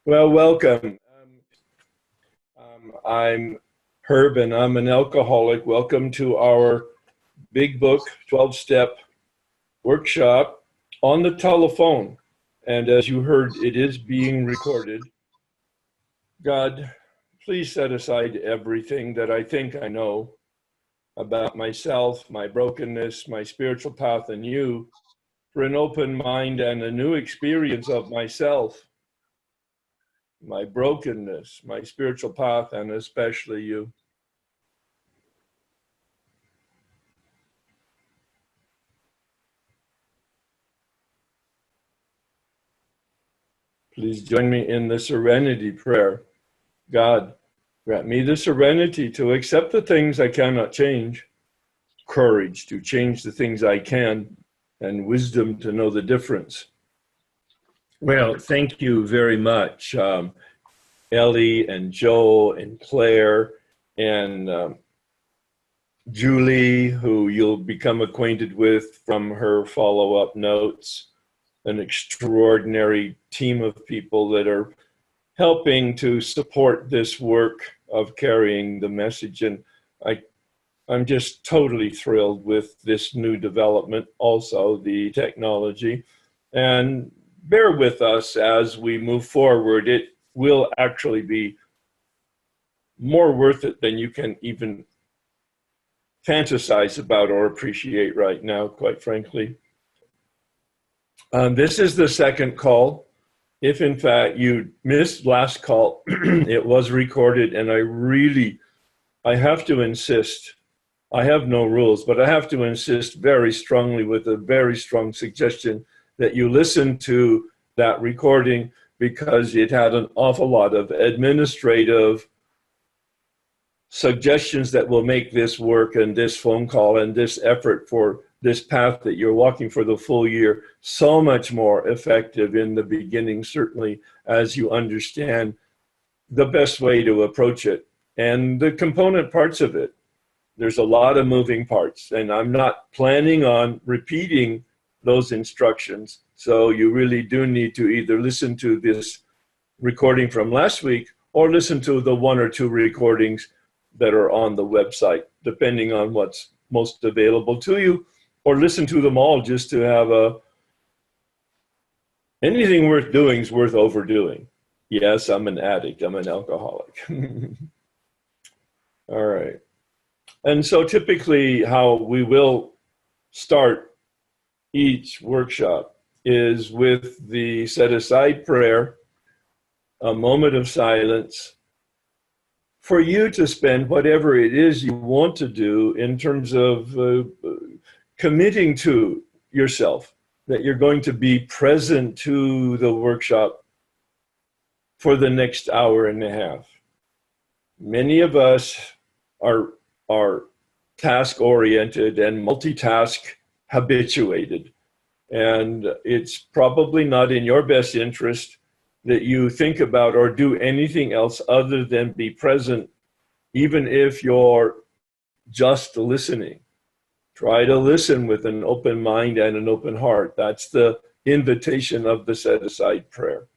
Well, welcome. I'm Herb and I'm an alcoholic. Welcome to our Big Book 12-step workshop on the telephone. And as you heard, it is being recorded. God, please set aside everything that I think I know about myself, my brokenness, my spiritual path, and you for an open mind and a new experience of myself, my brokenness, my spiritual path, and especially you. Please join me in the serenity prayer. God, grant me the serenity to accept the things I cannot change, courage to change the things I can, and wisdom to know the difference. Well, thank you very much, Ellie and Joe and Claire and Julie, who you'll become acquainted with from her follow-up notes, an extraordinary team of people that are helping to support this work of carrying the message. And I'm just totally thrilled with this new development, also the technology. And bear with us as we move forward. It will actually be more worth it than you can even fantasize about or appreciate right now, quite frankly. This is the second call. If in fact you missed last call, it was recorded, and I have to insist, I have no rules, but I have to insist very strongly with a very strong suggestion that you listen to that recording, because it had an awful lot of administrative suggestions that will make this work and this phone call and this effort for this path that you're walking for the full year so much more effective in the beginning, certainly as you understand the best way to approach it and the component parts of it. There's a lot of moving parts, and I'm not planning on repeating those instructions. So you really do need to either listen to this recording from last week or listen to the one or two recordings that are on the website, depending on what's most available to you, or listen to them all just to have anything worth doing is worth overdoing. Yes, I'm an addict, I'm an alcoholic. All right. And so typically how we will start each workshop is with the set aside prayer, a moment of silence, for you to spend whatever it is you want to do in terms of committing to yourself that you're going to be present to the workshop for the next hour and a half. Many of us are task oriented and multitask habituated, and it's probably not in your best interest that you think about or do anything else other than be present, even if you're just listening. Try to listen with an open mind and an open heart. That's the invitation of the set aside prayer.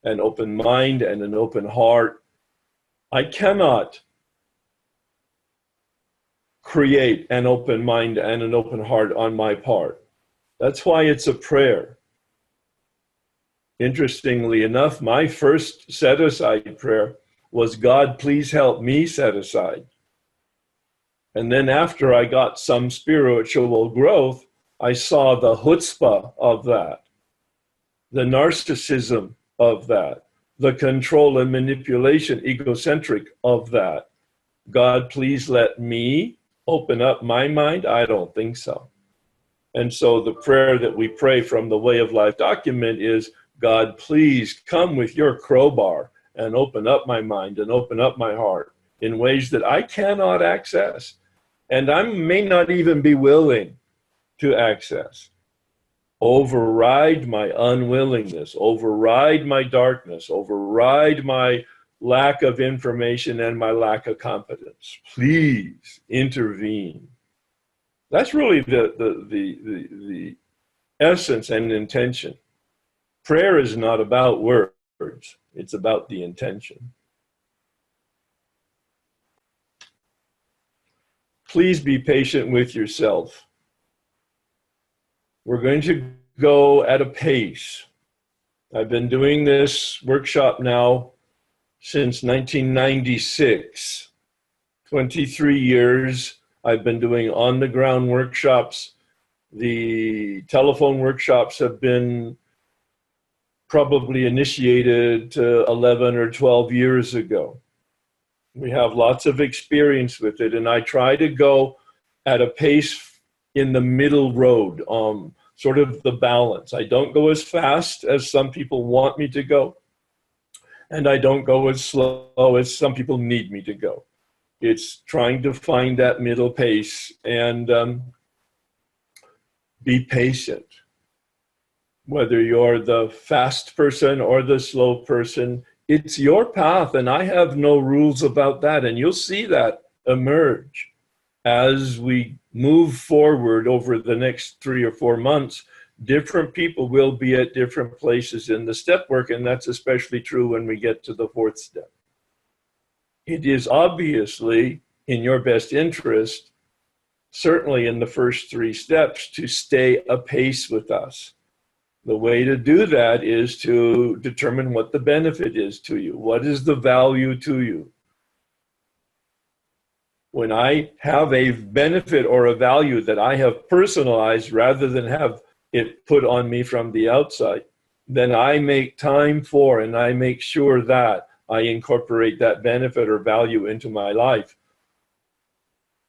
An open mind and an open heart. I cannot create an open mind and an open heart on my part. That's why it's a prayer. Interestingly enough, my first set aside prayer was, God, please help me set aside. And then after I got some spiritual growth, I saw the chutzpah of that, the narcissism of that, the control and manipulation, egocentric of that. God, please let me open up my mind? I don't think so. And so the prayer that we pray from the Way of Life document is, God, please come with your crowbar and open up my mind and open up my heart in ways that I cannot access. And I may not even be willing to access. Override my unwillingness, override my darkness, override my lack of information and my lack of competence. Please intervene. That's really the essence and intention. Prayer is not about words. It's about the intention. Please be patient with yourself. We're going to go at a pace. I've been doing this workshop now since 1996. 23 years I've been doing on-the-ground workshops. The telephone workshops have been probably initiated 11 or 12 years ago. We have lots of experience with it, and I try to go at a pace in the middle road, sort of the balance. I don't go as fast as some people want me to go, and I don't go as slow as some people need me to go. It's trying to find that middle pace and be patient. Whether you're the fast person or the slow person, it's your path, and I have no rules about that. And you'll see that emerge as we move forward over the next 3 or 4 months. Different people will be at different places in the step work, and that's especially true when we get to the 4th step. It is obviously in your best interest, certainly in the first 3 steps, to stay apace with us. The way to do that is to determine what the benefit is to you. What is the value to you? When I have a benefit or a value that I have personalized rather than have it put on me from the outside, then I make time for and I make sure that I incorporate that benefit or value into my life.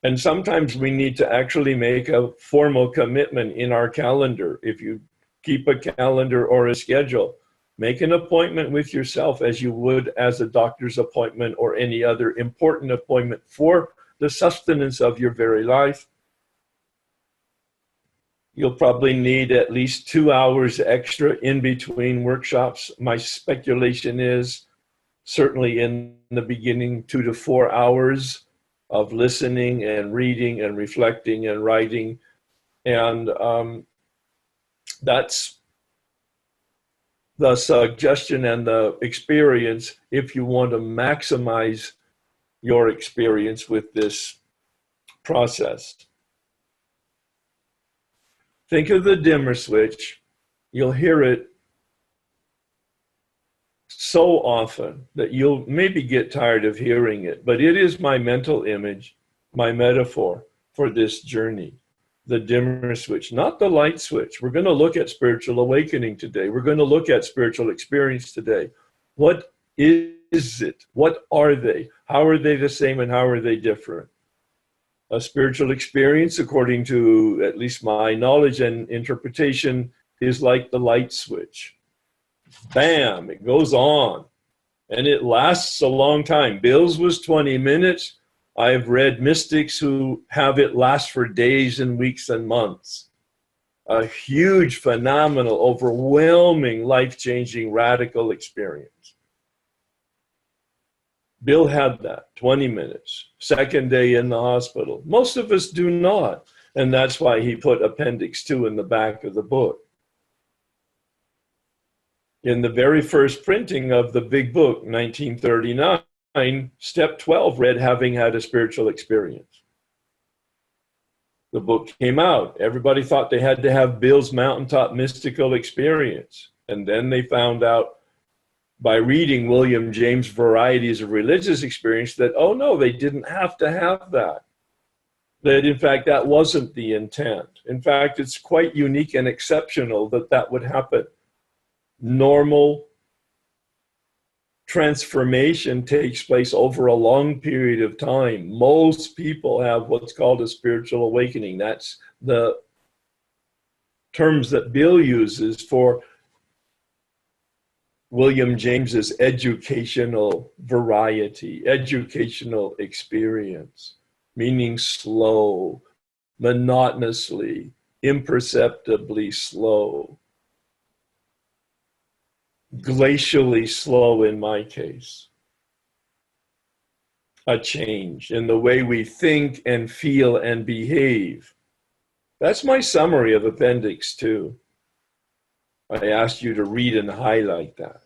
And sometimes we need to actually make a formal commitment in our calendar. If you keep a calendar or a schedule, make an appointment with yourself as you would as a doctor's appointment or any other important appointment for the sustenance of your very life. You'll probably need at least 2 hours extra in between workshops. My speculation is certainly in the beginning, 2 to 4 hours of listening and reading and reflecting and writing. And that's the suggestion and the experience if you want to maximize your experience with this process. Think of the dimmer switch. You'll hear it so often that you'll maybe get tired of hearing it, but it is my mental image, my metaphor for this journey. The dimmer switch, not the light switch. We're going to look at spiritual awakening today. We're going to look at spiritual experience today. What is it? What are they? How are they the same and how are they different? A spiritual experience, according to at least my knowledge and interpretation, is like the light switch. Bam, it goes on. And it lasts a long time. Bill's was 20 minutes. I've read mystics who have it last for days and weeks and months. A huge, phenomenal, overwhelming, life-changing, radical experience. Bill had that, 20 minutes, second day in the hospital. Most of us do not, and that's why he put Appendix 2 in the back of the book. In the very first printing of the big book, 1939, Step 12 read, having had a spiritual experience. The book came out. Everybody thought they had to have Bill's mountaintop mystical experience. And then they found out by reading William James' Varieties of Religious Experience that, oh no, they didn't have to have that. That in fact, that wasn't the intent. In fact, it's quite unique and exceptional that that would happen. Normal transformation takes place over a long period of time. Most people have what's called a spiritual awakening. That's the terms that Bill uses for William James's educational variety, educational experience, meaning slow, monotonously, imperceptibly slow. Glacially slow in my case. A change in the way we think and feel and behave. That's my summary of Appendix 2. I asked you to read and highlight that.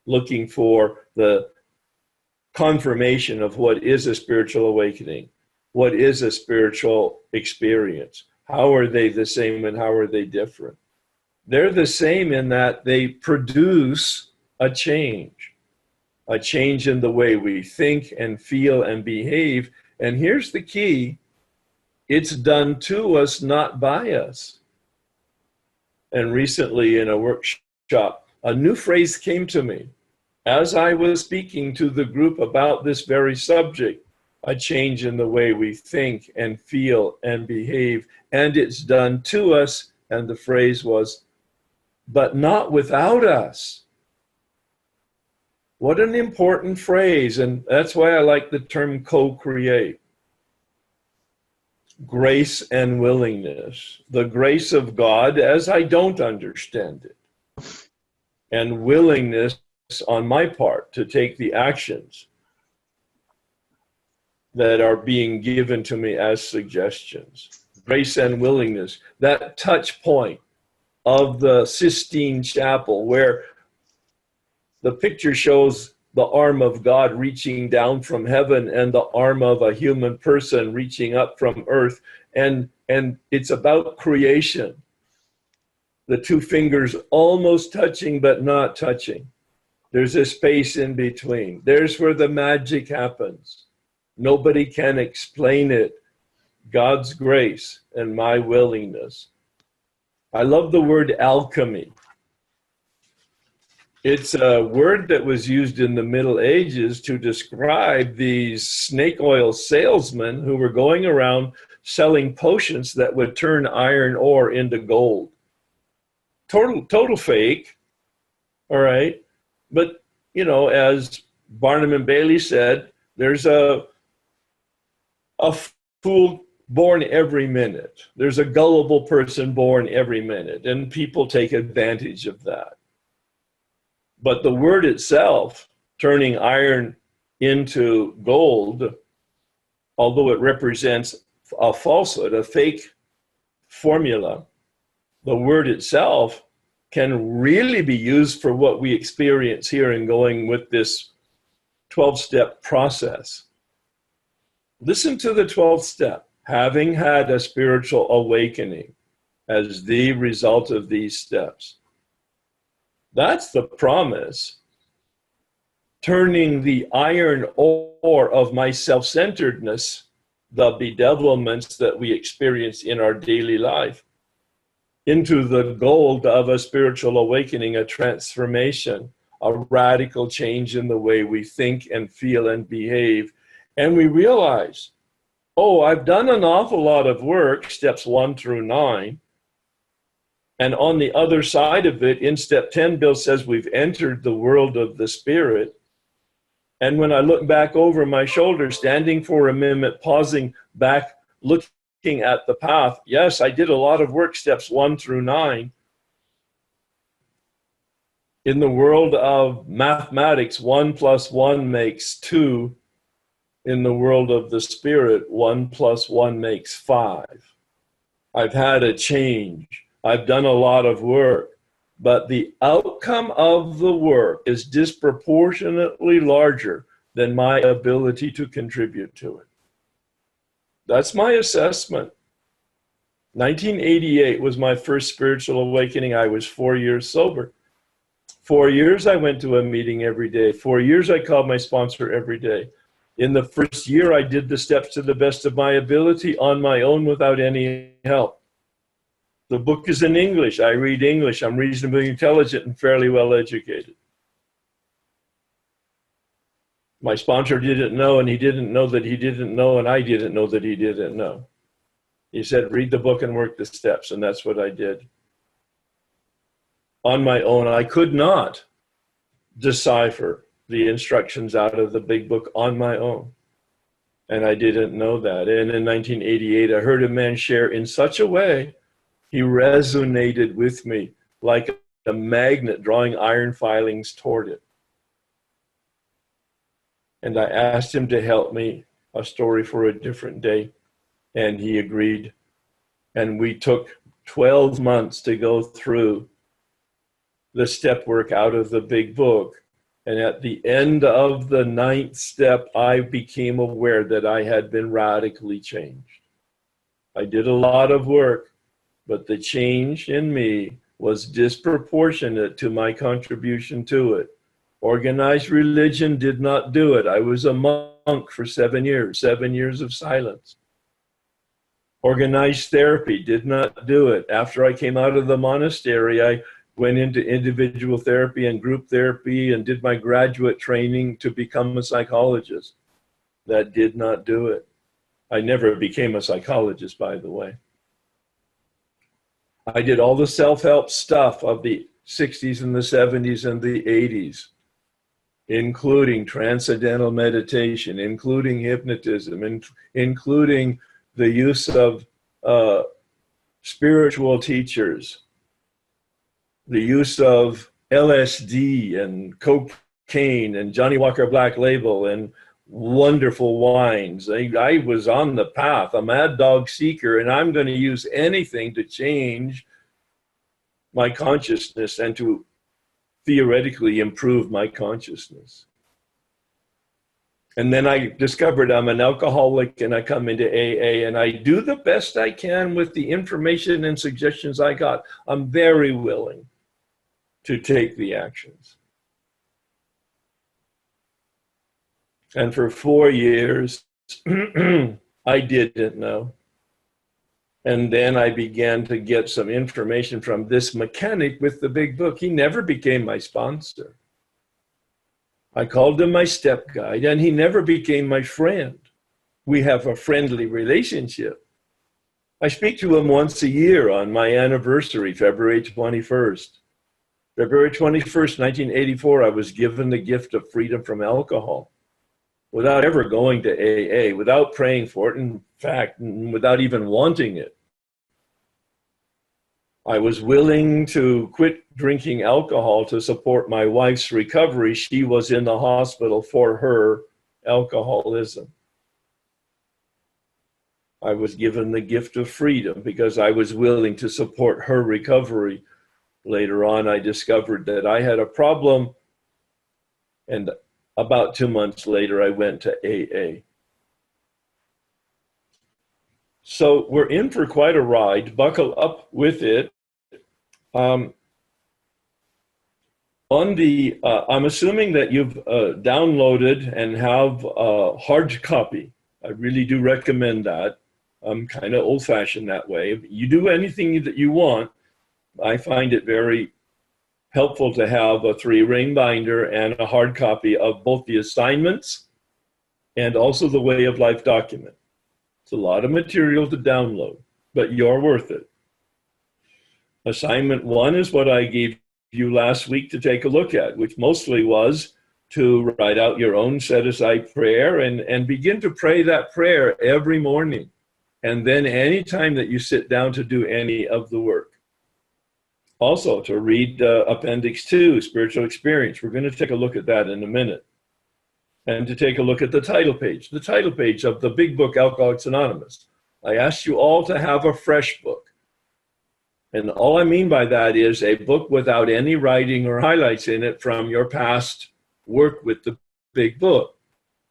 looking for the confirmation of what is a spiritual awakening, what is a spiritual experience, how are they the same and how are they different. They're the same in that they produce a change in the way we think and feel and behave. And here's the key: it's done to us, not by us. And recently in a workshop, a new phrase came to me as I was speaking to the group about this very subject: a change in the way we think and feel and behave, and it's done to us. And the phrase was, but not without us. What an important phrase, and that's why I like the term co-create. Grace and willingness. The grace of God as I don't understand it, and willingness on my part to take the actions that are being given to me as suggestions. Grace and willingness, that touch point of the Sistine Chapel where the picture shows the arm of God reaching down from heaven and the arm of a human person reaching up from earth. And it's about creation. The two fingers almost touching but not touching. There's a space in between. There's where the magic happens. Nobody can explain it. God's grace and my willingness. I love the word alchemy. It's a word that was used in the Middle Ages to describe these snake oil salesmen who were going around selling potions that would turn iron ore into gold. Total fake, all right? But, you know, as Barnum and Bailey said, there's a fool born every minute. There's a gullible person born every minute, and people take advantage of that. But the word itself, turning iron into gold, although it represents a falsehood, a fake formula, the word itself can really be used for what we experience here in going with this 12-step process. Listen to the 12th step: having had a spiritual awakening as the result of these steps. That's the promise. Turning the iron ore of my self-centeredness, the bedevilments that we experience in our daily life, into the gold of a spiritual awakening, a transformation, a radical change in the way we think and feel and behave. And we realize, oh, I've done an awful lot of work, steps 1 through 9. And on the other side of it, in step 10, Bill says we've entered the world of the spirit. And when I look back over my shoulder, standing for a minute, pausing back, looking at the path, yes, I did a lot of work, steps 1 through 9. In the world of mathematics, 1 plus 1 makes 2. In the world of the spirit, 1 plus 1 makes 5. I've had a change. I've done a lot of work, but the outcome of the work is disproportionately larger than my ability to contribute to it. That's my assessment. 1988 was my first spiritual awakening. I was 4 years sober. 4 years I went to a meeting every day. 4 years I called my sponsor every day. In the first year, I did the steps to the best of my ability on my own without any help. The book is in English. I read English. I'm reasonably intelligent and fairly well educated. My sponsor didn't know, and he didn't know that he didn't know, and I didn't know that he didn't know. He said, read the book and work the steps, and that's what I did. On my own, I could not decipher the instructions out of the big book on my own. And I didn't know that. And in 1988, I heard a man share in such a way, he resonated with me like a magnet drawing iron filings toward it. And I asked him to help me, a story for a different day. And he agreed. And we took 12 months to go through the step work out of the big book. And at the end of the 9th step, I became aware that I had been radically changed. I did a lot of work, but the change in me was disproportionate to my contribution to it. Organized religion did not do it. I was a monk for 7 years of silence. Organized therapy did not do it. After I came out of the monastery, I went into individual therapy and group therapy and did my graduate training to become a psychologist. That did not do it. I never became a psychologist, by the way. I did all the self-help stuff of the 60s and the 70s and the 80s, including transcendental meditation, including hypnotism, including the use of spiritual teachers, the use of LSD and cocaine and Johnny Walker Black Label and wonderful wines. I was on the path, a mad dog seeker, and I'm going to use anything to change my consciousness and to theoretically improve my consciousness. And then I discovered I'm an alcoholic, and I come into AA, and I do the best I can with the information and suggestions I got. I'm very willing to take the actions. And for 4 years, I didn't know. And then I began to get some information from this mechanic with the big book. He never became my sponsor. I called him my step guide, and he never became my friend. We have a friendly relationship. I speak to him once a year on my anniversary, February 21st. February 21st, 1984, I was given the gift of freedom from alcohol without ever going to AA, without praying for it, in fact, without even wanting it. I was willing to quit drinking alcohol to support my wife's recovery. She was in the hospital for her alcoholism. I was given the gift of freedom because I was willing to support her recovery. Later on, I discovered that I had a problem, and about 2 months later, I went to AA. So we're in for quite a ride. Buckle up with it. I'm assuming that you've downloaded and have a hard copy. I really do recommend that. I'm kind of old-fashioned that way. If you do anything that you want, I find it very helpful to have a 3-ring binder and a hard copy of both the assignments and also the way of life document. It's a lot of material to download, but you're worth it. Assignment 1 is what I gave you last week to take a look at, which mostly was to write out your own set-aside prayer and begin to pray that prayer every morning. And then anytime that you sit down to do any of the work. Also, to read Appendix 2, Spiritual Experience. We're going to take a look at that in a minute. And to take a look at the title page of the big book, Alcoholics Anonymous. I asked you all to have a fresh book. And all I mean by that is a book without any writing or highlights in it from your past work with the big book.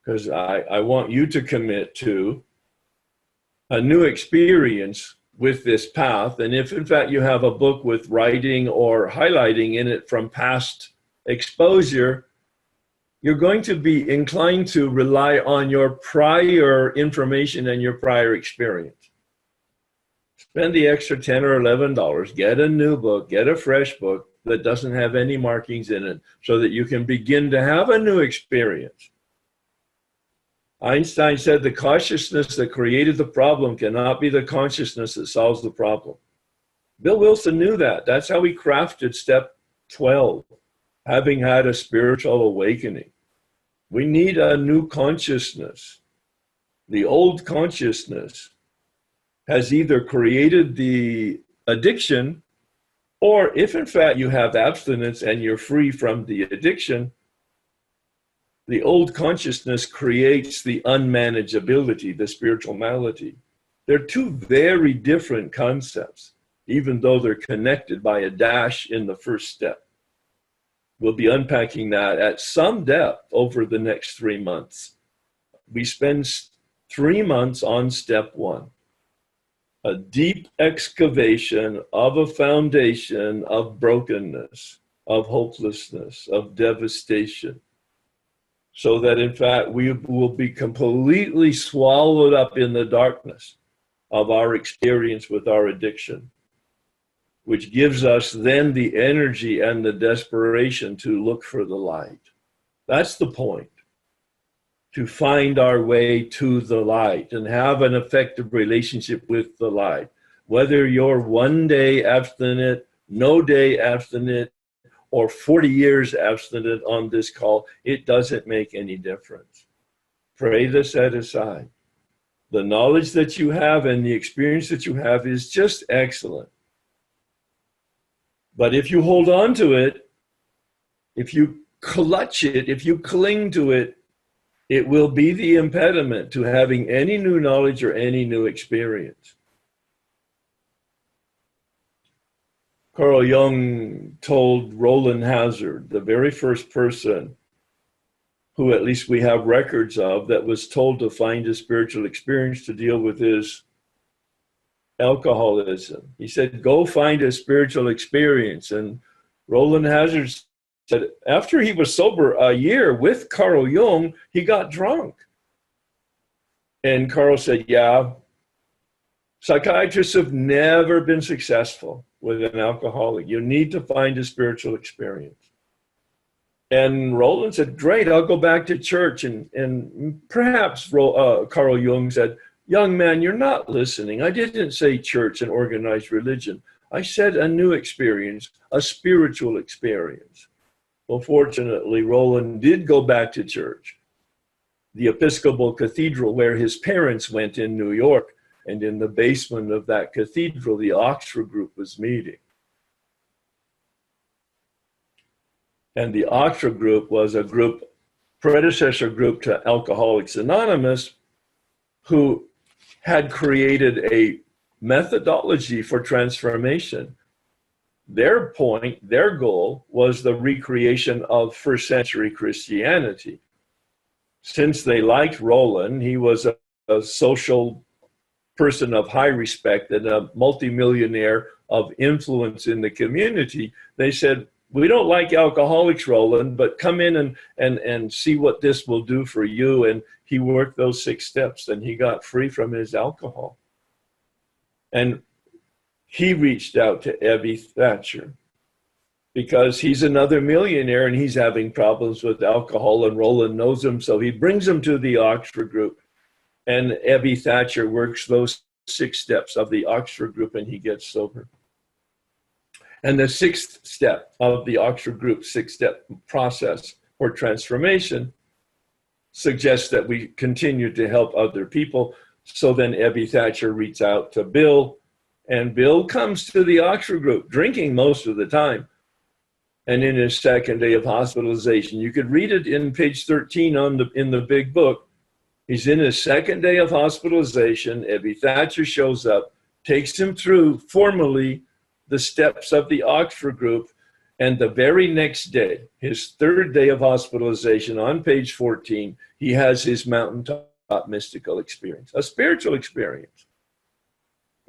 Because I want you to commit to a new experience with this path. And if in fact you have a book with writing or highlighting in it from past exposure, you're going to be inclined to rely on your prior information and your prior experience. Spend the extra $10 or $11, get a new book, get a fresh book that doesn't have any markings in it so that you can begin to have a new experience. Einstein said the consciousness that created the problem cannot be the consciousness that solves the problem. Bill Wilson knew that. That's how he crafted step 12, having had a spiritual awakening. We need a new consciousness. The old consciousness has either created the addiction, or if in fact you have abstinence and you're free from the addiction, the old consciousness creates the unmanageability, the spiritual malady. They're two very different concepts, even though they're connected by a dash in the first step. We'll be unpacking that at some depth over the next 3 months. We spend 3 months on step one, a deep excavation of a foundation of brokenness, of hopelessness, of devastation, so that in fact we will be completely swallowed up in the darkness of our experience with our addiction, which gives us then the energy and the desperation to look for the light. That's the point, to find our way to the light and have an effective relationship with the light. Whether you're 1 day abstinent, no day abstinent, or 40 years abstinent on this call, it doesn't make any difference. Pray the set aside. The knowledge that you have and the experience that you have is just excellent. But if you hold on to it, if you clutch it, if you cling to it, it will be the impediment to having any new knowledge or any new experience. Carl Jung told Roland Hazard, the very first person who at least we have records of, that was told to find a spiritual experience to deal with his alcoholism. He said, go find a spiritual experience. And Roland Hazard said, after he was sober a year with Carl Jung, he got drunk. And Carl said, yeah, psychiatrists have never been successful with an alcoholic. You need to find a spiritual experience. And Roland said, great, I'll go back to church. And perhaps Carl Jung said, young man, you're not listening. I didn't say church and organized religion. I said a new experience, a spiritual experience. Well, fortunately, Roland did go back to church, the Episcopal Cathedral where his parents went in New York. And in the basement of that cathedral, the Oxford group was meeting. And the Oxford group was a group, predecessor group to Alcoholics Anonymous, who had created a methodology for transformation. Their point, their goal, was the recreation of first century Christianity. Since they liked Roland, he was a social person of high respect and a multimillionaire of influence in the community. They said, we don't like alcoholics, Roland, but come in and see what this will do for you. And he worked those 6 steps and he got free from his alcohol. And he reached out to Evie Thatcher because he's another millionaire and he's having problems with alcohol, and Roland knows him. So he brings him to the Oxford group, and Evie Thatcher works those 6 steps of the Oxford group and he gets sober. And the 6th step of the Oxford group 6-step process for transformation suggests that we continue to help other people. So then Evie Thatcher reaches out to Bill, and Bill comes to the Oxford group, drinking most of the time. And in his 2nd day of hospitalization, you could read it in page 13 in the big book. He's in his 2nd day of hospitalization. Evie Thatcher shows up, takes him through formally the steps of the Oxford group, and the very next day, his 3rd day of hospitalization, on page 14, he has his mountaintop mystical experience, a spiritual experience.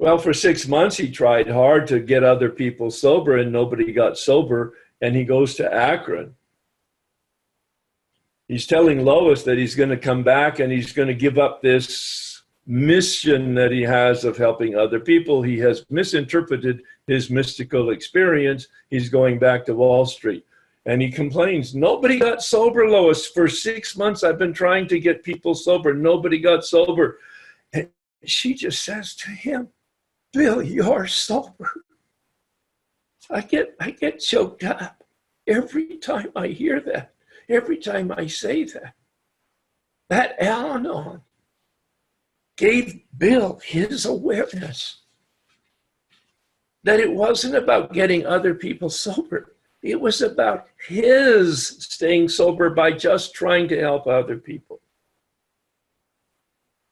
Well, for 6 months, he tried hard to get other people sober, and nobody got sober, and he goes to Akron. He's telling Lois that he's going to come back and he's going to give up this mission that he has of helping other people. He has misinterpreted his mystical experience. He's going back to Wall Street. And he complains, nobody got sober, Lois. For 6 months, I've been trying to get people sober. Nobody got sober. And she just says to him, Bill, you're sober. I get choked up every time I hear that, every time I say that. That Al-Anon gave Bill his awareness that it wasn't about getting other people sober. It was about his staying sober by just trying to help other people.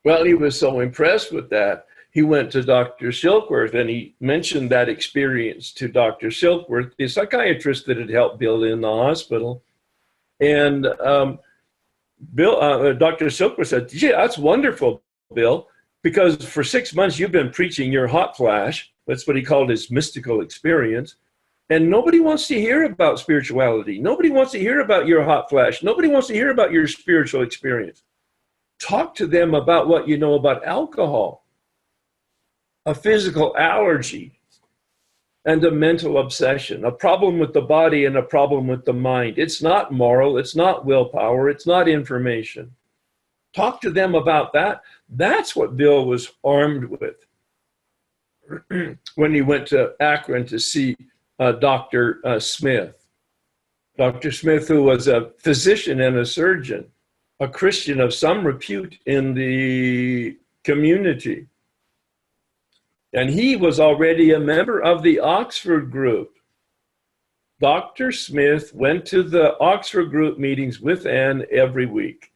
Well, he was so impressed with that, he went to Dr. Silkworth, and he mentioned that experience to Dr. Silkworth, the psychiatrist that had helped Bill in the hospital. And Dr. Silkworth said, "Yeah, that's wonderful, Bill, because for 6 months you've been preaching your hot flash." That's what he called his mystical experience. "And nobody wants to hear about spirituality. Nobody wants to hear about your hot flash. Nobody wants to hear about your spiritual experience. Talk to them about what you know about alcohol, a physical allergy, and a mental obsession, a problem with the body and a problem with the mind. It's not moral, it's not willpower, it's not information. Talk to them about that." That's what Bill was armed with when he went to Akron to see Dr. Smith. Dr. Smith, who was a physician and a surgeon, a Christian of some repute in the community. And he was already a member of the Oxford group. Dr. Smith went to the Oxford group meetings with Anne every week.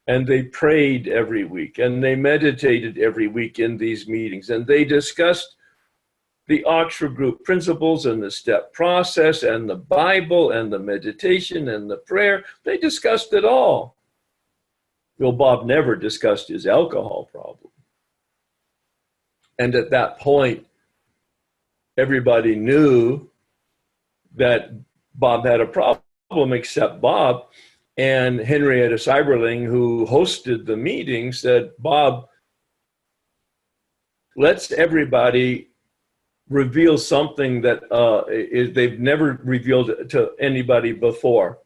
And they prayed every week. And they meditated every week in these meetings. And they discussed the Oxford group principles and the step process and the Bible and the meditation and the prayer. They discussed it all. Well, Bob never discussed his alcohol problem. And at that point, everybody knew that Bob had a problem except Bob. And Henrietta Seiberling, who hosted the meeting, said, "Bob, let's everybody reveal something that they've never revealed to anybody before."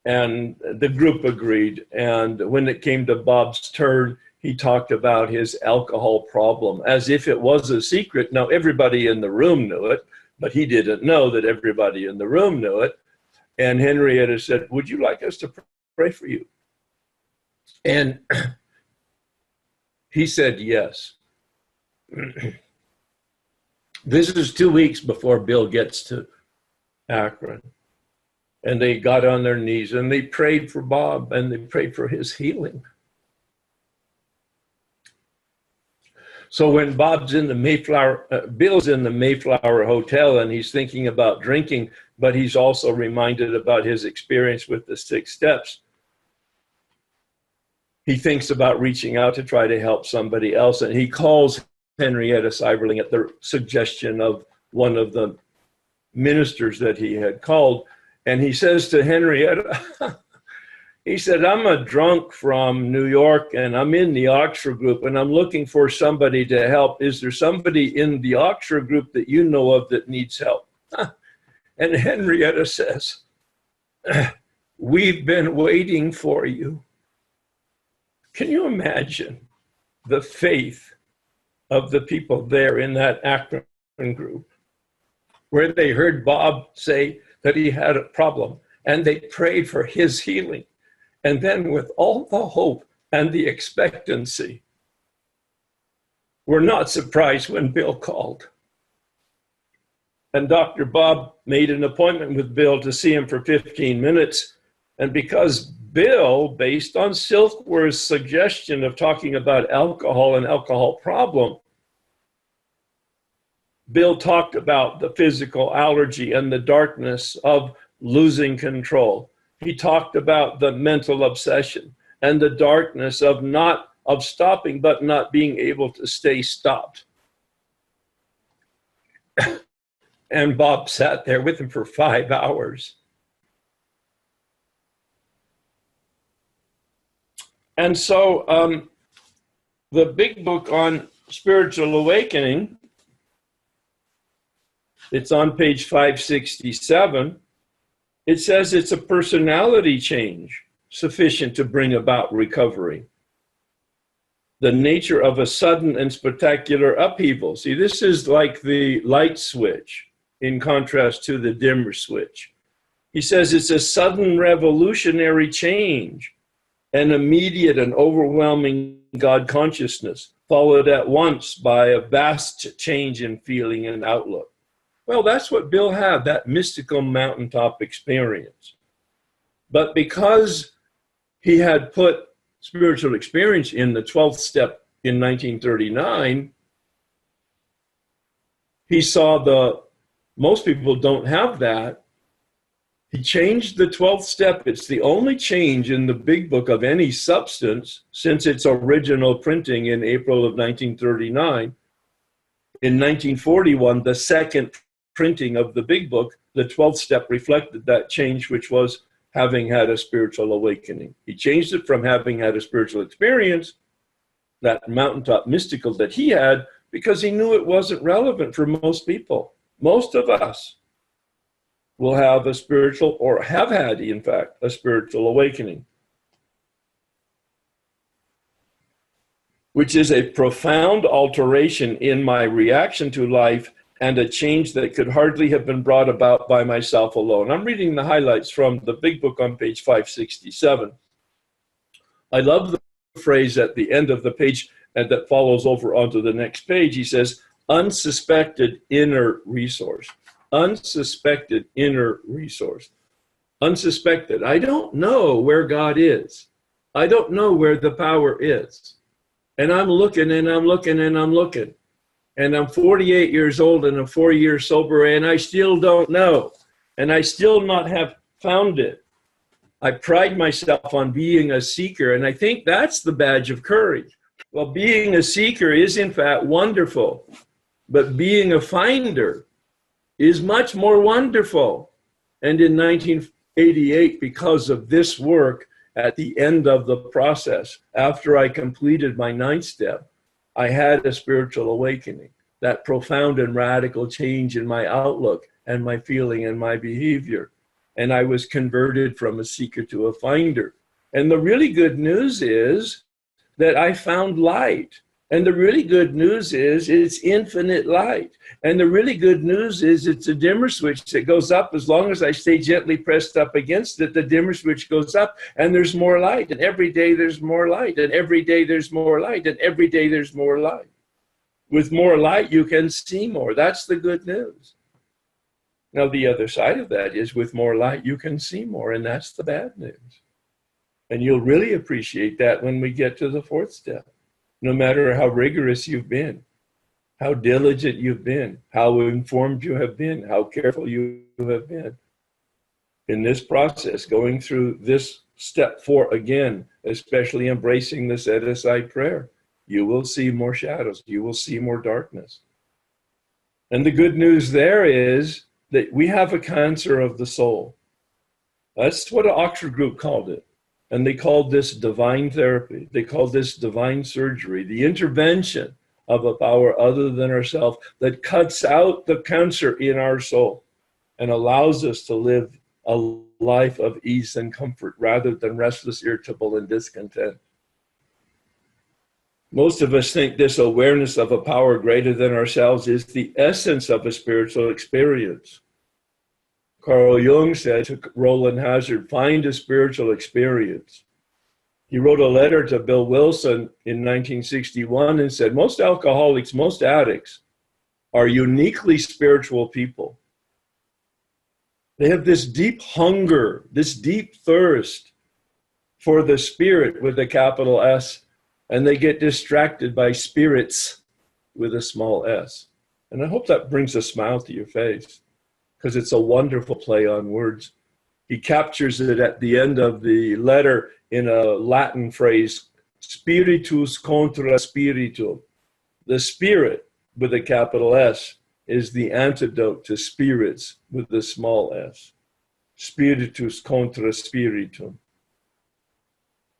And the group agreed. And when it came to Bob's turn, he talked about his alcohol problem as if it was a secret. Now, everybody in the room knew it, but he didn't know that everybody in the room knew it. And Henrietta said, "Would you like us to pray for you?" And he said yes. This is 2 weeks before Bill gets to Akron. And they got on their knees and they prayed for Bob and they prayed for his healing. So when Bill's in the Mayflower Hotel and he's thinking about drinking, but he's also reminded about his experience with the 6 steps, he thinks about reaching out to try to help somebody else. And he calls Henrietta Seiberling at the suggestion of one of the ministers that he had called. And he says to Henrietta, he said, "I'm a drunk from New York and I'm in the Oxford group and I'm looking for somebody to help. Is there somebody in the Oxford group that you know of that needs help?" And Henrietta says, "We've been waiting for you." Can you imagine the faith of the people there in that Akron group, where they heard Bob say that he had a problem and they prayed for his healing? And then with all the hope and the expectancy, we're not surprised when Bill called. And Dr. Bob made an appointment with Bill to see him for 15 minutes. And because Bill, based on Silkworth's suggestion of talking about alcohol and alcohol problem, Bill talked about the physical allergy and the darkness of losing control. He talked about the mental obsession and the darkness of stopping, but not being able to stay stopped. And Bob sat there with him for 5 hours. And so the big book on spiritual awakening, it's on page 567. It says it's a personality change sufficient to bring about recovery. The nature of a sudden and spectacular upheaval. See, this is like the light switch in contrast to the dimmer switch. He says it's a sudden revolutionary change, an immediate and overwhelming God consciousness, followed at once by a vast change in feeling and outlook. Well, that's what Bill had, that mystical mountaintop experience. But because he had put spiritual experience in the 12th step in 1939, he saw most people don't have that. He changed the 12th step. It's the only change in the big book of any substance since its original printing in April of 1939. In 1941, the second printing of the big book, the 12th step reflected that change, which was having had a spiritual awakening. He changed it from having had a spiritual experience, that mountaintop mystical that he had, because he knew it wasn't relevant for most people. Most of us will have a spiritual, or have had, in fact, a spiritual awakening, which is a profound alteration in my reaction to life and a change that could hardly have been brought about by myself alone. I'm reading the highlights from the big book on page 567. I love the phrase at the end of the page and that follows over onto the next page. He says, unsuspected inner resource. Unsuspected inner resource. Unsuspected. I don't know where God is. I don't know where the power is. And I'm looking and I'm looking and I'm looking. And I'm 48 years old and I'm 4 years sober and I still don't know. And I still not have found it. I pride myself on being a seeker, and I think that's the badge of courage. Well, being a seeker is in fact wonderful, but being a finder is much more wonderful. And in 1988, because of this work, at the end of the process, after I completed my 9th step, I had a spiritual awakening, that profound and radical change in my outlook and my feeling and my behavior. And I was converted from a seeker to a finder. And the really good news is that I found light. And the really good news is it's infinite light. And the really good news is it's a dimmer switch that goes up. As long as I stay gently pressed up against it, the dimmer switch goes up and there's more light. And every day there's more light. And every day there's more light. And every day there's more light. With more light, you can see more. That's the good news. Now, the other side of that is with more light, you can see more. And that's the bad news. And you'll really appreciate that when we get to the 4th step. No matter how rigorous you've been, how diligent you've been, how informed you have been, how careful you have been. In this process, going through this step 4 again, especially embracing the set-aside prayer, you will see more shadows, you will see more darkness. And the good news there is that we have a cancer of the soul. That's what an Oxford group called it. And they called this divine therapy. They called this divine surgery, the intervention of a power other than ourselves that cuts out the cancer in our soul and allows us to live a life of ease and comfort rather than restless, irritable, and discontent. Most of us think this awareness of a power greater than ourselves is the essence of a spiritual experience. Carl Jung said to Roland Hazard, find a spiritual experience. He wrote a letter to Bill Wilson in 1961 and said, most alcoholics, most addicts are uniquely spiritual people. They have this deep hunger, this deep thirst for the spirit with a capital S, and they get distracted by spirits with a small s. And I hope that brings a smile to your face, because it's a wonderful play on words. He captures it at the end of the letter in a Latin phrase, spiritus contra spiritum. The spirit with a capital S is the antidote to spirits with a small s. Spiritus contra spiritum.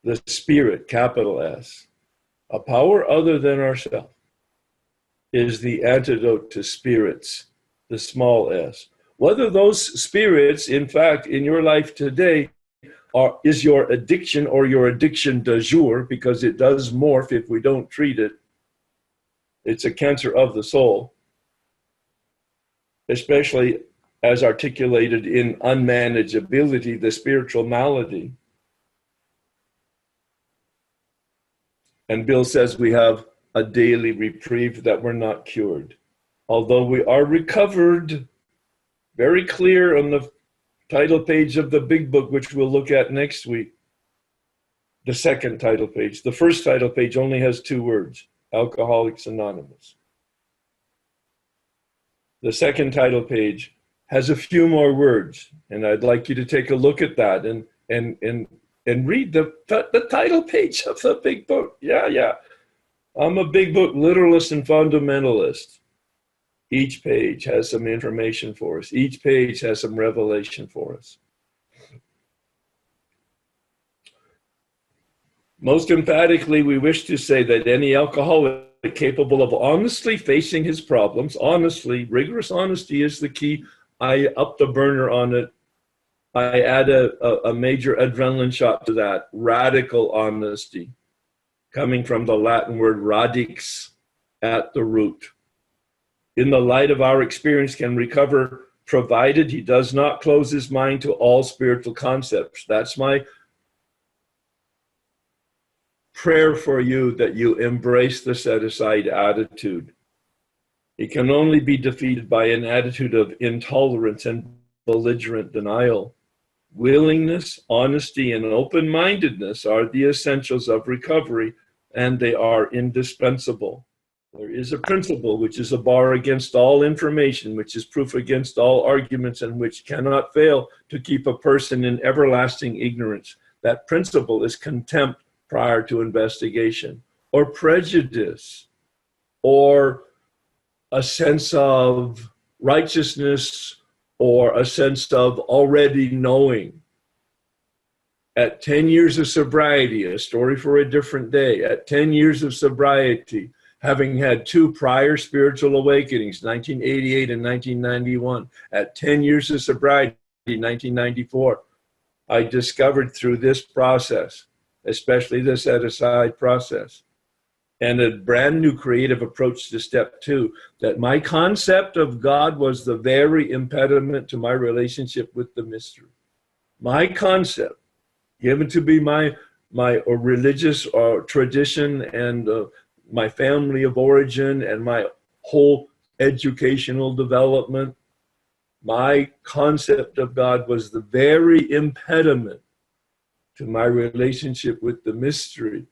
The spirit, capital S, a power other than ourselves, is the antidote to spirits, the small s. Whether those spirits, in fact, in your life today, is your addiction or your addiction du jour, because it does morph if we don't treat it. It's a cancer of the soul, especially as articulated in unmanageability, the spiritual malady. And Bill says we have a daily reprieve, that we're not cured. Although we are recovered, very clear on the title page of the big book, which we'll look at next week. The second title page. The first title page only has 2 words, Alcoholics Anonymous. The second title page has a few more words, and I'd like you to take a look at that and read the title page of the big book. Yeah. I'm a big book literalist and fundamentalist. Each page has some information for us. Each page has some revelation for us. Most emphatically, we wish to say that any alcoholic capable of honestly facing his problems, honestly, rigorous honesty is the key. I up the burner on it. I add a major adrenaline shot to that. Radical honesty, coming from the Latin word radix, at the root. In the light of our experience can recover, provided he does not close his mind to all spiritual concepts. That's my prayer for you, that you embrace the set-aside attitude. It can only be defeated by an attitude of intolerance and belligerent denial. Willingness, honesty, and open-mindedness are the essentials of recovery, and they are indispensable. There is a principle which is a bar against all information, which is proof against all arguments, and which cannot fail to keep a person in everlasting ignorance. That principle is contempt prior to investigation, or prejudice, or a sense of righteousness, or a sense of already knowing. At 10 years of sobriety, a story for a different day, at 10 years of sobriety, having had 2 prior spiritual awakenings, 1988 and 1991, at 10 years of sobriety, 1994, I discovered through this process, especially the set-aside process, and a brand new creative approach to step 2, that my concept of God was the very impediment to my relationship with the mystery. My concept, given to be my religious tradition and my family of origin and my whole educational development, my concept of God was the very impediment to my relationship with the mystery.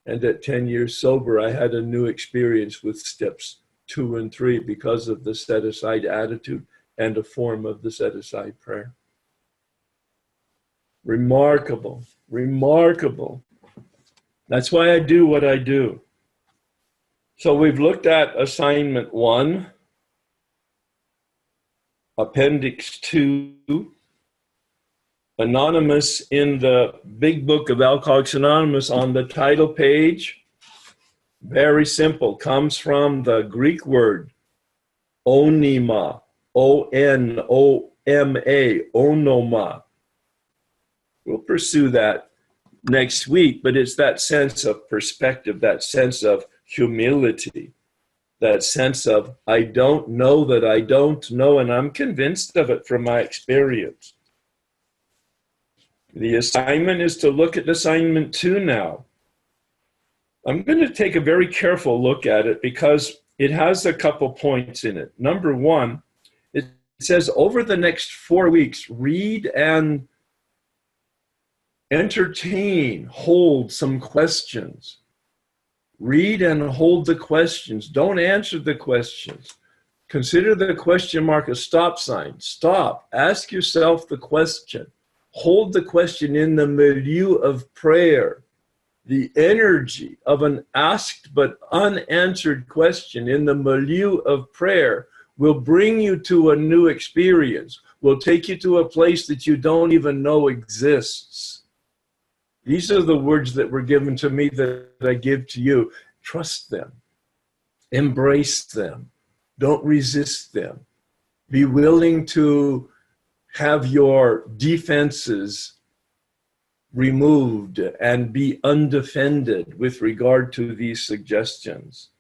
And at 10 years sober, I had a new experience with steps 2 and 3 because of the set-aside attitude and a form of the set-aside prayer. Remarkable, remarkable. That's why I do what I do. So we've looked at assignment 1, appendix 2, anonymous in the big book of Alcoholics Anonymous on the title page. Very simple, comes from the Greek word onoma, O-N-O-M-A, onoma. We'll pursue that next week, but it's that sense of perspective, that sense of humility, that sense of I don't know that I don't know, and I'm convinced of it from my experience. The assignment is to look at assignment 2 now. I'm going to take a very careful look at it because it has a couple points in it. Number 1, it says over the next 4 weeks, read and entertain, hold some questions. Read and hold the questions. Don't answer the questions. Consider the question mark a stop sign. Stop. Ask yourself the question. Hold the question in the milieu of prayer. The energy of an asked but unanswered question in the milieu of prayer will bring you to a new experience, will take you to a place that you don't even know exists. These are the words that were given to me that I give to you. Trust them. Embrace them. Don't resist them. Be willing to have your defenses removed and be undefended with regard to these suggestions.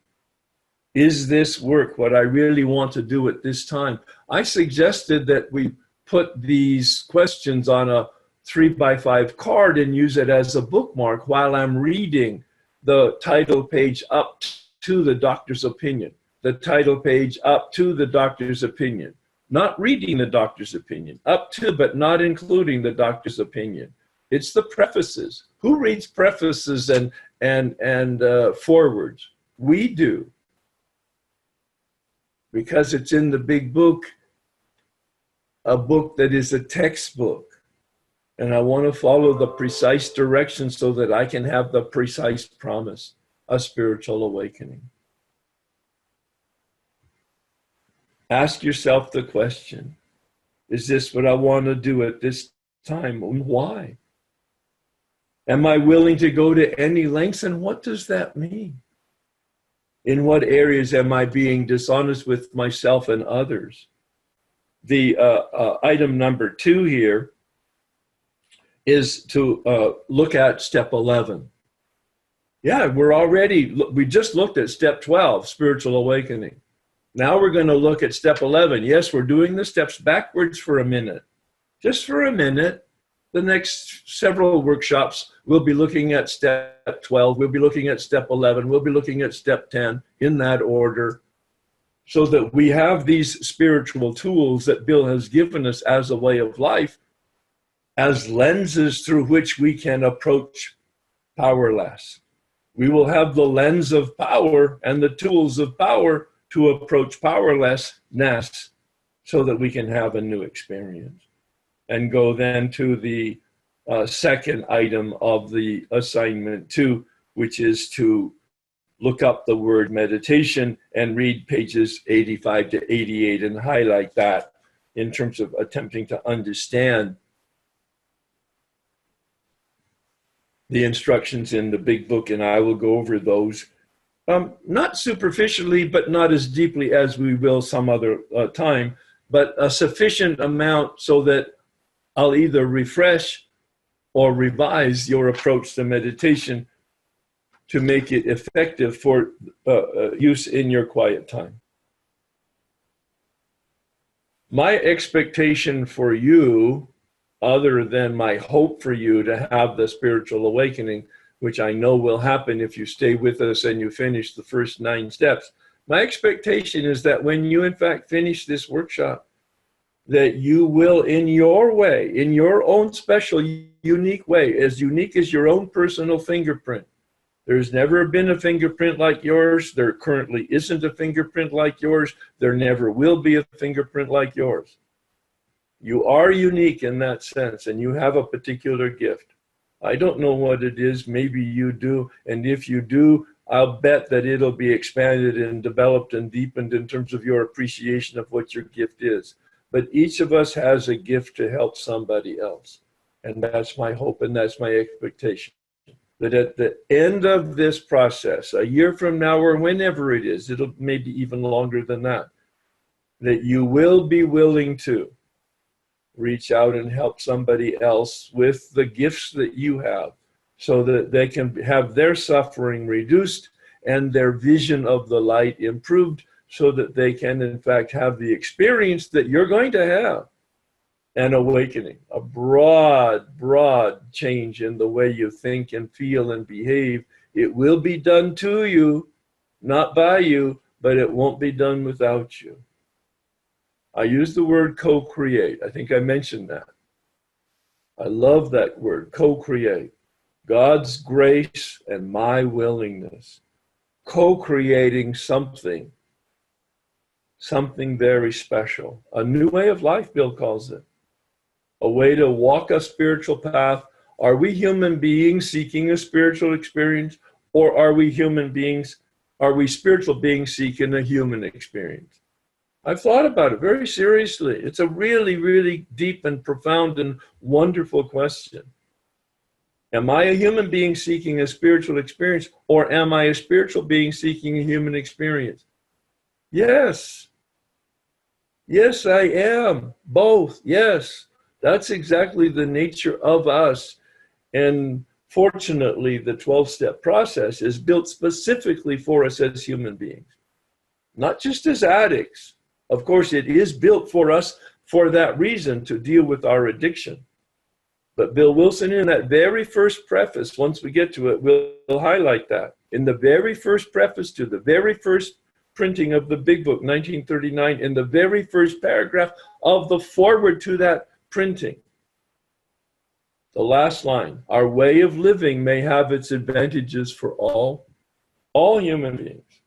Is this work what I really want to do at this time? I suggested that we put these questions on a 3x5 card and use it as a bookmark while I'm reading the title page up to the doctor's opinion, the title page up to the doctor's opinion. Not reading the doctor's opinion, up to but not including the doctor's opinion. It's the prefaces. Who reads prefaces and forwards? We do. because it's in the big book, a book that is a textbook. And I want to follow the precise direction so that I can have the precise promise, a spiritual awakening. Ask yourself the question, is this what I want to do at this time? And why? Am I willing to go to any lengths? And what does that mean? In what areas am I being dishonest with myself and others? The item number 2 here is to look at step 11. Yeah, we just looked at step 12, spiritual awakening. Now we're going to look at step 11. Yes, we're doing the steps backwards for a minute. Just for a minute. The next several workshops, we'll be looking at step 12. We'll be looking at step 11. We'll be looking at step 10 in that order, so that we have these spiritual tools that Bill has given us as a way of life, as lenses through which we can approach powerless. We will have the lens of power and the tools of power to approach powerlessness so that we can have a new experience. And go then to the second item of the assignment 2, which is to look up the word meditation and read pages 85 to 88 and highlight that in terms of attempting to understand the instructions in the big book. And I will go over those, not superficially, but not as deeply as we will some other time, but a sufficient amount so that I'll either refresh or revise your approach to meditation to make it effective for use in your quiet time. My expectation for you, other than my hope for you to have the spiritual awakening, which I know will happen if you stay with us and you finish the first 9 steps, my expectation is that when you in fact finish this workshop, that you will, in your way, in your own special, unique way, as unique as your own personal fingerprint. There's never been a fingerprint like yours. There currently isn't a fingerprint like yours. There never will be a fingerprint like yours. You are unique in that sense, and you have a particular gift. I don't know what it is. Maybe you do. And if you do, I'll bet that it'll be expanded and developed and deepened in terms of your appreciation of what your gift is. But each of us has a gift to help somebody else. And that's my hope and that's my expectation. That at the end of this process, a year from now or whenever it is, it'll maybe even longer than that, that you will be willing to reach out and help somebody else with the gifts that you have so that they can have their suffering reduced and their vision of the light improved, so that they can, in fact, have the experience that you're going to have, an awakening, a broad change in the way you think and feel and behave. It will be done to you, not by you, but it won't be done without you. I use the word co-create. I think I mentioned that. I love that word, co-create. God's grace and my willingness. Co-creating something very special. A new way of life, Bill calls it. A way to walk a spiritual path. Are we human beings seeking a spiritual experience, or are we spiritual beings seeking a human experience? I've thought about it very seriously. It's a really, really deep and profound and wonderful question. Am I a human being seeking a spiritual experience, or am I a spiritual being seeking a human experience? Yes. Yes, I am. Both. Yes. That's exactly the nature of us. And fortunately, the 12-step process is built specifically for us as human beings, not just as addicts. Of course, it is built for us for that reason, to deal with our addiction. But Bill Wilson, in that very first preface, once we get to it, we'll highlight that. In the very first preface to the very first printing of the Big Book, 1939, in the very first paragraph of the foreword to that printing, the last line, our way of living may have its advantages for all human beings.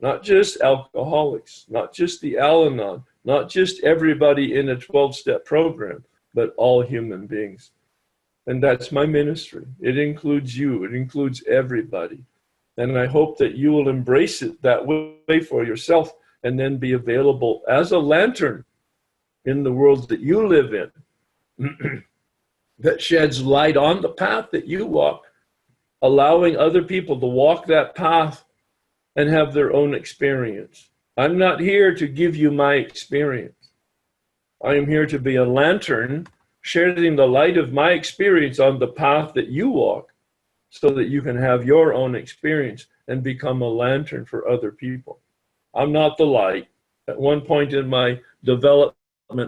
not just alcoholics, not just the Al-Anon, not just everybody in a 12-step program, but all human beings. And that's my ministry. It includes you. It includes everybody. And I hope that you will embrace it that way for yourself and then be available as a lantern in the world that you live in that sheds light on the path that you walk, allowing other people to walk that path and have their own experience. I'm not here to give you my experience. I am here to be a lantern, shedding the light of my experience on the path that you walk so that you can have your own experience and become a lantern for other people. I'm not the light. At one point in my development,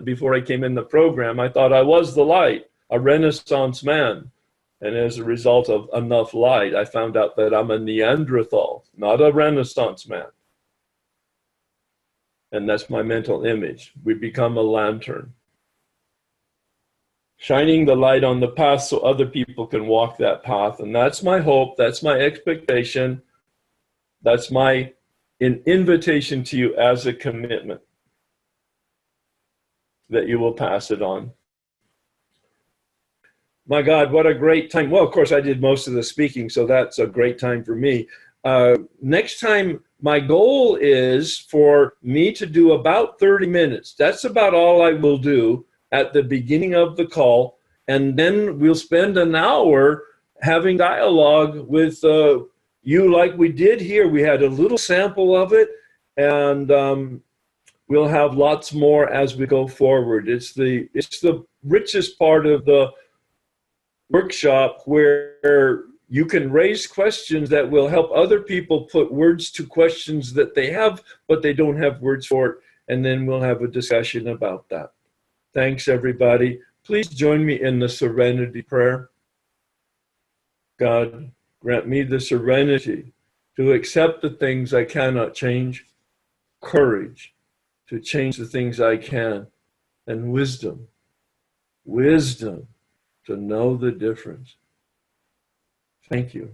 before I came in the program, I thought I was the light, a Renaissance man. And as a result of enough light, I found out that I'm a Neanderthal, not a Renaissance man. And that's my mental image. We become a lantern, shining the light on the path so other people can walk that path. And that's my hope. That's my expectation. That's my invitation to you as a commitment that you will pass it on. My God, what a great time. Well, of course, I did most of the speaking, so that's a great time for me. Next time, my goal is for me to do about 30 minutes. That's about all I will do at the beginning of the call. And then we'll spend an hour having dialogue with you like we did here. We had a little sample of it, and we'll have lots more as we go forward. It's the richest part of the workshop where you can raise questions that will help other people put words to questions that they have, but they don't have words for it. And then we'll have a discussion about that. Thanks, everybody. Please join me in the serenity prayer. God, grant me the serenity to accept the things I cannot change, courage to change the things I can, and wisdom to know the difference. Thank you.